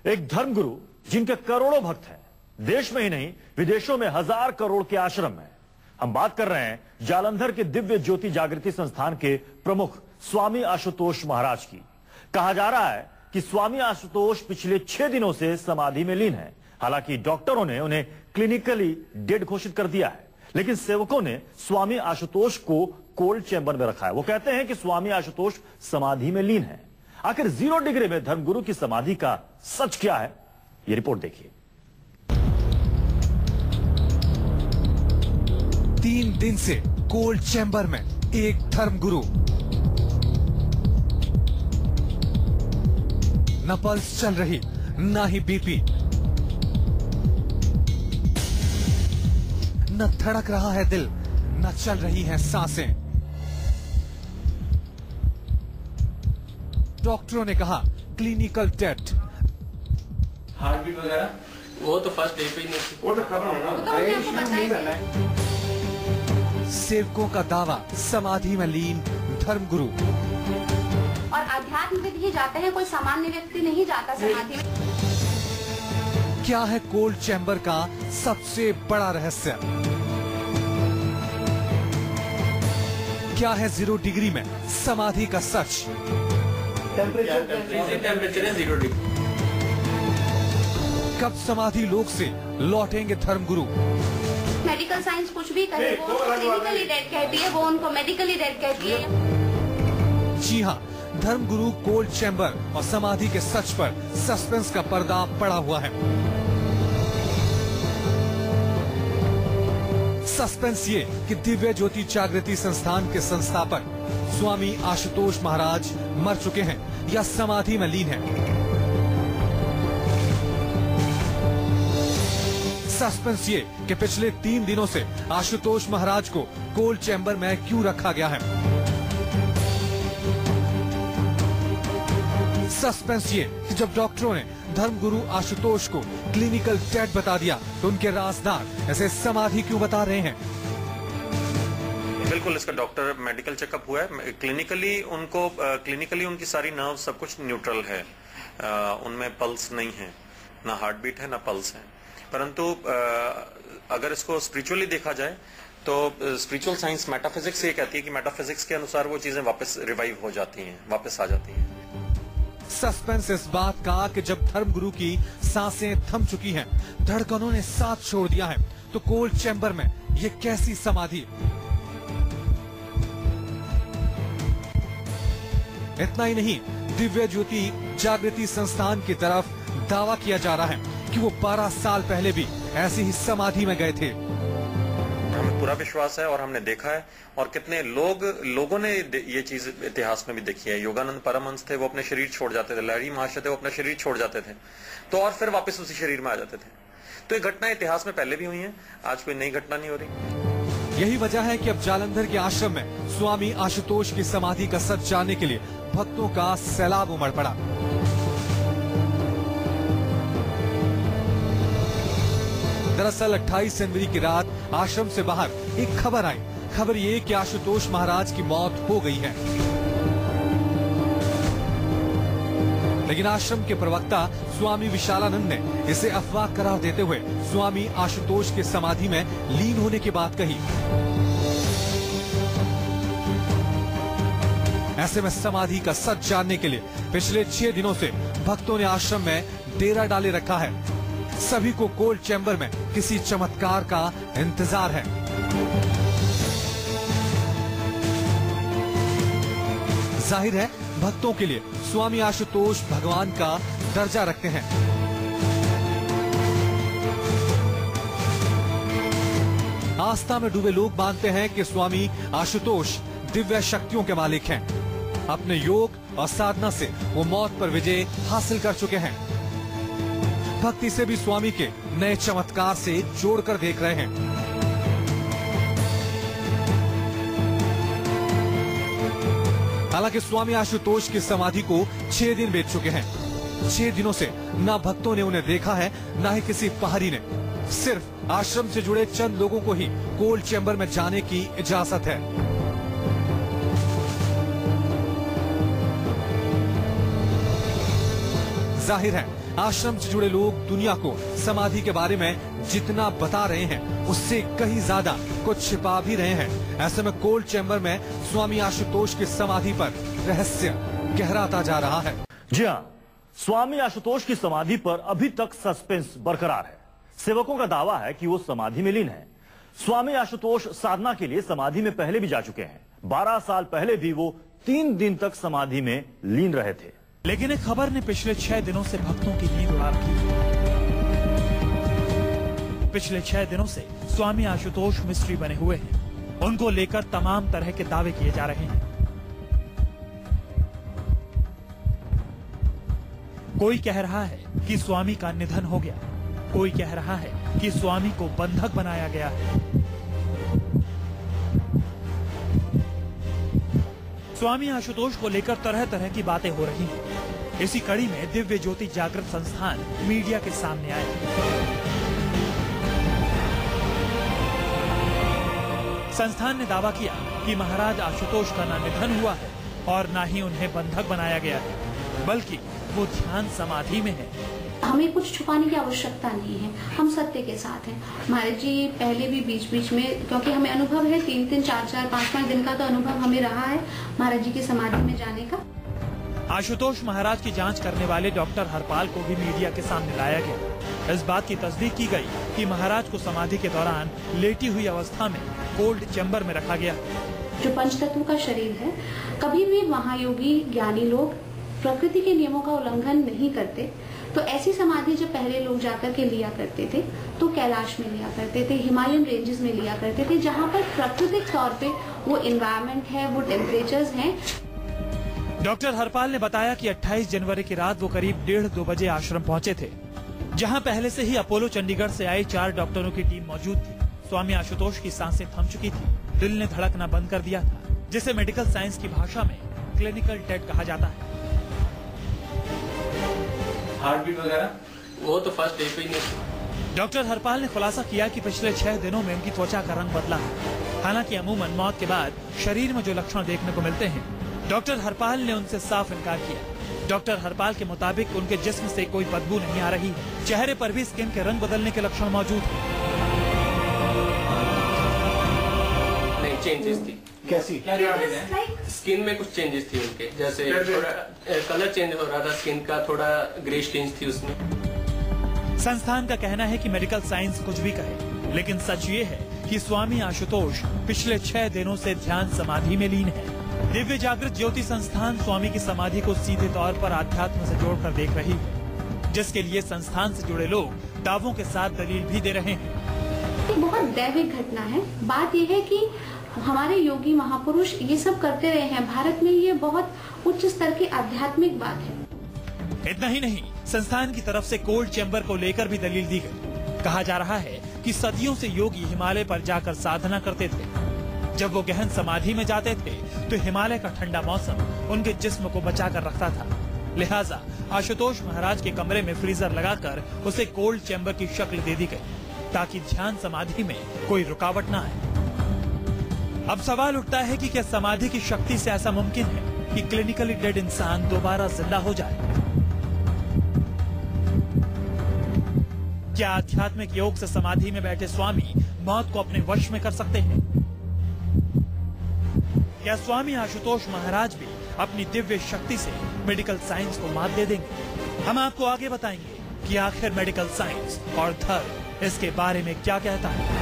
एक धर्मगुरु जिनके करोड़ों भक्त हैं, देश में ही नहीं विदेशों में 1000 करोड़ के आश्रम में। हम बात कर रहे हैं जालंधर के दिव्य ज्योति जागृति संस्थान के प्रमुख स्वामी आशुतोष महाराज की। कहा जा रहा है कि स्वामी आशुतोष पिछले 6 दिनों से समाधि में लीन है। हालांकि डॉक्टरों ने उन्हें क्लिनिकली डेड घोषित कर दिया है, लेकिन सेवकों ने स्वामी आशुतोष को कोल्ड चैंबर में रखा है। वो कहते हैं कि स्वामी आशुतोष समाधि में लीन है। आखिर 0 डिग्री में धर्मगुरु की समाधि का सच क्या है, ये रिपोर्ट देखिए। 3 दिन से कोल्ड चैंबर में एक धर्मगुरु, न पल्स चल रही, न ही बीपी, न धड़क रहा है दिल, न चल रही हैं सांसें। डॉक्टरों ने कहा क्लिनिकल डेथ। हार्ट बीट वगैरह वो तो फर्स्ट डे पे ही नहीं थी, वो तो खत्म होगा। सेवकों का दावा, समाधि में लीन धर्मगुरु। और आध्यात्म में ही जाते हैं, कोई सामान्य व्यक्ति नहीं जाता समाधि में। क्या है कोल्ड चैंबर का सबसे बड़ा रहस्य? क्या है 0 डिग्री में समाधि का सच? टेम्परेचर है 0 डिग्री। कब समाधि लोक से लौटेंगे धर्मगुरु? मेडिकल साइंस कुछ भी कहे, वो क्लिनिकली डेड कहती है, वो उनको मेडिकली डेड कहती है। जी हाँ, धर्मगुरु कोल्ड चैंबर और समाधि के सच पर सस्पेंस का पर्दा पड़ा हुआ है। सस्पेंस ये कि दिव्य ज्योति जागृति संस्थान के संस्थापक स्वामी आशुतोष महाराज मर चुके हैं या समाधि में लीन हैं। सस्पेंस ये कि पिछले 3 दिनों से आशुतोष महाराज को कोल्ड चैंबर में क्यों रखा गया है। सस्पेंस ये कि जब डॉक्टरों ने धर्मगुरु आशुतोष को क्लिनिकल डेड बता दिया तो उनके राजदार ऐसे समाधि क्यों बता रहे हैं। बिल्कुल, इसका डॉक्टर मेडिकल चेकअप हुआ है। क्लिनिकली उनकी सारी नर्व सब कुछ न्यूट्रल है, उनमें पल्स नहीं है, ना हार्ट बीट है ना पल्स है। परंतु अगर इसको स्पिरिचुअली देखा जाए तो स्पिरिचुअल साइंस मेटाफिजिक्स ये कहती है कि मेटाफिजिक्स के अनुसार वो चीजें वापस रिवाइव हो जाती हैं, वापस आ जाती हैं। सस्पेंस इस बात का कि जब धर्मगुरु की सांसें थम चुकी हैं, धड़कनों ने साथ छोड़ दिया है, तो कोल्ड चैंबर में ये कैसी समाधि। इतना ही नहीं, दिव्य ज्योति जागृति संस्थान की तरफ दावा किया जा रहा है कि वो 12 साल पहले भी ऐसी ही समाधि में गए थे। हमें पूरा विश्वास है और हमने देखा है, और कितने लोगों ने ये चीज इतिहास में भी देखी है। योगानंद परमहंस थे, वो अपने शरीर छोड़ जाते थे। लहरी महाशय थे, वो अपना शरीर छोड़ जाते थे तो और फिर वापस उसी शरीर में आ जाते थे। तो ये घटना इतिहास में पहले भी हुई है, आज कोई नई घटना नहीं हो रही। यही वजह है कि अब जालंधर के आश्रम में स्वामी आशुतोष की समाधि का सच जानने के लिए भक्तों का सैलाब उमड़ पड़ा। दरअसल 28 जनवरी की रात आश्रम से बाहर एक खबर आई। खबर ये कि आशुतोष महाराज की मौत हो गई है, लेकिन आश्रम के प्रवक्ता स्वामी विशालानंद ने इसे अफवाह करार देते हुए स्वामी आशुतोष के समाधि में लीन होने की बात कही। ऐसे में समाधि का सच जानने के लिए पिछले 6 दिनों से भक्तों ने आश्रम में डेरा डाले रखा है। सभी को कोल्ड चैंबर में किसी चमत्कार का इंतजार है। जाहिर है, भक्तों के लिए स्वामी आशुतोष भगवान का दर्जा रखते हैं। आस्था में डूबे लोग मानते हैं कि स्वामी आशुतोष दिव्य शक्तियों के मालिक हैं। अपने योग और साधना से वो मौत पर विजय हासिल कर चुके हैं। भक्ति से भी स्वामी के नए चमत्कार से जोड़कर देख रहे हैं। हालांकि स्वामी आशुतोष की समाधि को 6 दिन बीत चुके हैं। 6 दिनों से न भक्तों ने उन्हें देखा है, न ही किसी पहाड़ी ने। सिर्फ आश्रम से जुड़े चंद लोगों को ही कोल्ड चैंबर में जाने की इजाजत है। जाहिर है आश्रम से जुड़े लोग दुनिया को समाधि के बारे में जितना बता रहे हैं उससे कहीं ज्यादा कुछ छिपा भी रहे हैं। ऐसे में कोल्ड चैम्बर में स्वामी आशुतोष की समाधि पर रहस्य गहराता जा रहा है। जी हाँ, स्वामी आशुतोष की समाधि पर अभी तक सस्पेंस बरकरार है। सेवकों का दावा है कि वो समाधि में लीन है। स्वामी आशुतोष साधना के लिए समाधि में पहले भी जा चुके हैं। 12 साल पहले भी वो 3 दिन तक समाधि में लीन रहे थे। लेकिन एक खबर ने पिछले 6 दिनों से भक्तों की नींद उड़ा रखी है। पिछले 6 दिनों से स्वामी आशुतोष मिस्ट्री बने हुए हैं। उनको लेकर तमाम तरह के दावे किए जा रहे हैं। कोई कह रहा है कि स्वामी का निधन हो गया, कोई कह रहा है कि स्वामी को बंधक बनाया गया है। स्वामी आशुतोष को लेकर तरह तरह की बातें हो रही हैं। इसी कड़ी में दिव्य ज्योति जागृत संस्थान मीडिया के सामने आया। संस्थान ने दावा किया कि महाराज आशुतोष का ना निधन हुआ है और ना ही उन्हें बंधक बनाया गया है, बल्कि वो ध्यान समाधि में है। हमें कुछ छुपाने की आवश्यकता नहीं है, हम सत्य के साथ हैं। महाराज जी पहले भी बीच बीच में, क्योंकि हमें अनुभव है 3-3, 4-4, 5-5 दिन का तो अनुभव हमें रहा है महाराज जी की समाधि में जाने का। आशुतोष महाराज की जांच करने वाले डॉक्टर हरपाल को भी मीडिया के सामने लाया गया। इस बात की तस्दीक की गई कि महाराज को समाधि के दौरान लेटी हुई अवस्था में कोल्ड चैम्बर में रखा गया। जो पंचतत्व का शरीर है, कभी भी महायोगी ज्ञानी लोग प्रकृति के नियमों का उल्लंघन नहीं करते। तो ऐसी समाधि जब पहले लोग जाकर के लिया करते थे तो कैलाश में लिया करते थे, हिमालयन रेंजेस में लिया करते थे, जहाँ पर प्राकृतिक तौर पे वो एनवायरनमेंट है, वो टेम्परेचर्स हैं। डॉक्टर हरपाल ने बताया कि 28 जनवरी की रात वो करीब 1:30-2 बजे आश्रम पहुंचे थे, जहां पहले से ही अपोलो चंडीगढ़ से आए 4 डॉक्टरों की टीम मौजूद थी। स्वामी आशुतोष की सांसें थम चुकी थी, दिल ने धड़कना बंद कर दिया था, जिसे मेडिकल साइंस की भाषा में क्लिनिकल डेड कहा जाता है। हार्ट बीट वगैरह वो तो फर्स्ट डे पे ही नहीं। डॉक्टर हरपाल ने खुलासा किया कि पिछले 6 दिनों में उनकी त्वचा का रंग बदला है। हालांकि अमूमन मौत के बाद शरीर में जो लक्षण देखने को मिलते हैं, डॉक्टर हरपाल ने उनसे साफ इनकार किया। डॉक्टर हरपाल के मुताबिक उनके जिस्म से कोई बदबू नहीं आ रही है। चेहरे पर भी स्किन के रंग बदलने के लक्षण मौजूद हैं। नहीं, चेंजेस थी। कैसी? स्किन में कुछ चेंजेस थी उनके, जैसे थोड़ा कलर चेंज हो रहा था स्किन का, थोड़ा ग्रे स्टेन्स थी उसमें। संस्थान का कहना है कि मेडिकल साइंस कुछ भी कहे, लेकिन सच ये है कि स्वामी आशुतोष पिछले 6 दिनों से ध्यान समाधि में लीन है। दिव्य जागृत ज्योति संस्थान स्वामी की समाधि को सीधे तौर पर आध्यात्म से जोड़कर देख रही है, जिसके लिए संस्थान से जुड़े लोग दावों के साथ दलील भी दे रहे हैं। ये बहुत दैविक घटना है। बात यह है कि हमारे योगी महापुरुष ये सब करते रहे हैं। भारत में ये बहुत उच्च स्तर की आध्यात्मिक बात है। इतना ही नहीं, संस्थान की तरफ से कोल्ड चैम्बर को लेकर भी दलील दी गई। कहा जा रहा है कि सदियों से योगी हिमालय पर जाकर साधना करते थे। जब वो गहन समाधि में जाते थे तो हिमालय का ठंडा मौसम उनके जिस्म को बचा कर रखता था। लिहाजा आशुतोष महाराज के कमरे में फ्रीजर लगाकर उसे कोल्ड चैम्बर की शक्ल दे दी गई, ताकि ध्यान समाधि में कोई रुकावट न आए। अब सवाल उठता है कि क्या समाधि की शक्ति से ऐसा मुमकिन है कि क्लिनिकली डेड इंसान दोबारा जिंदा हो जाए? क्या आध्यात्मिक योग से समाधि में बैठे स्वामी मौत को अपने वश में कर सकते हैं? क्या स्वामी आशुतोष महाराज भी अपनी दिव्य शक्ति से मेडिकल साइंस को मात दे देंगे? हम आपको आगे बताएंगे कि आखिर मेडिकल साइंस और धर्म इसके बारे में क्या कहता है।